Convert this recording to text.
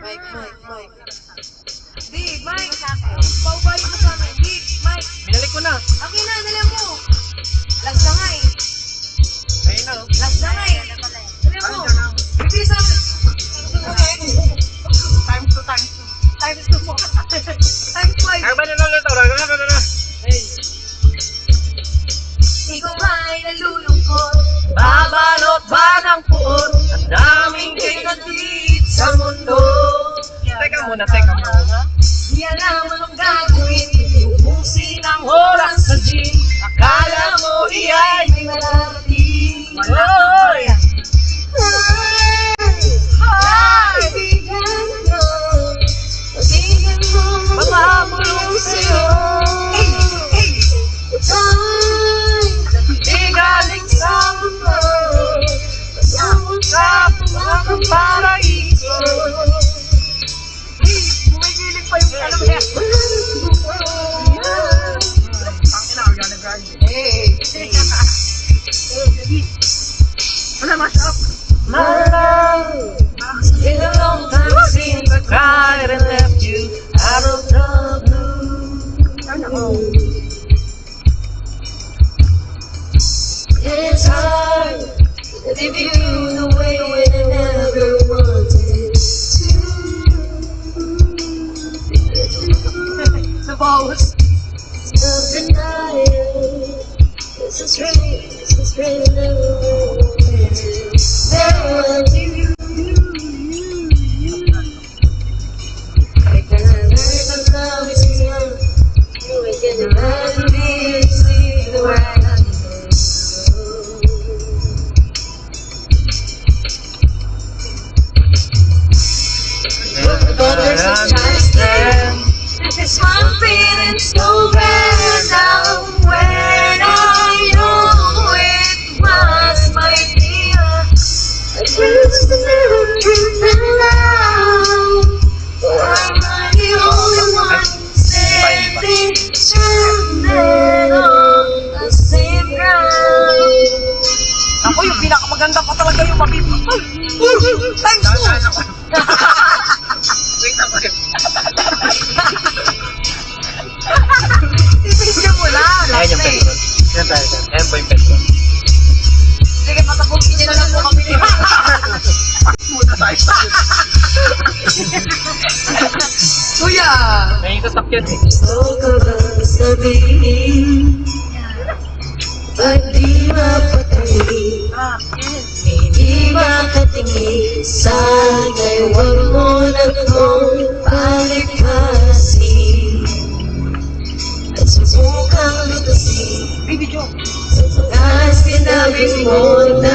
Mike. Di, Mike. Paubalik mo sa amin. Di, Mike. Binalik ko na. Akin na, dala mo. Last na nga eh. Ayun na. Last na nga eh. Dala mo. Bigay sa amin. Times 2. Times 2 mo. Times 5. Ay, ba na na. Hey. Ikaw ba'y nalulungkot? Babalot ba ng puot? Ang daming kinatid sa mundo. Teka muna. Di alam anong gagawin. Ubusin ang oras sa gym. Akala mo iyay May malarating. Hoy! Kaibigan mo. Kaibigan mo. Mamamulong sa'yo. Di galing sa mundo. Pasabot sa pumakang paraiso. Bumigiling pa yung alam niya. Ang ina, Ariana Grande. Wala, mash up. My love, it's been a long time since I cried and left you out of the blue. It's hard to leave you the way I never wanted to. The balls. Denial. This is real, never there was you. I can learn to love you young. You can imagine me and see the world. But there's no chance there. This one feeling so bad now. When I know it was my dear, I just never dreamed now. I'm the only one standing stranded on the same ground. Ako yung pinakamaganda pa talaga yung mapipapal. Times 2. Wait na ba? Ibigyan mo na. Ayan yung Last eh. petrol. Ayan po yung petrol. Sige, patapusin niyo na lang po kami. Muna tayo. Kuya! May sasakyan eh. Gusto ka ba sabihin? Ba't di mapatingin? Hindi makatingin? Sana'y huwag mo na kong palikasin at subukang lutasin Baby Joe. sa mga sinabi mo na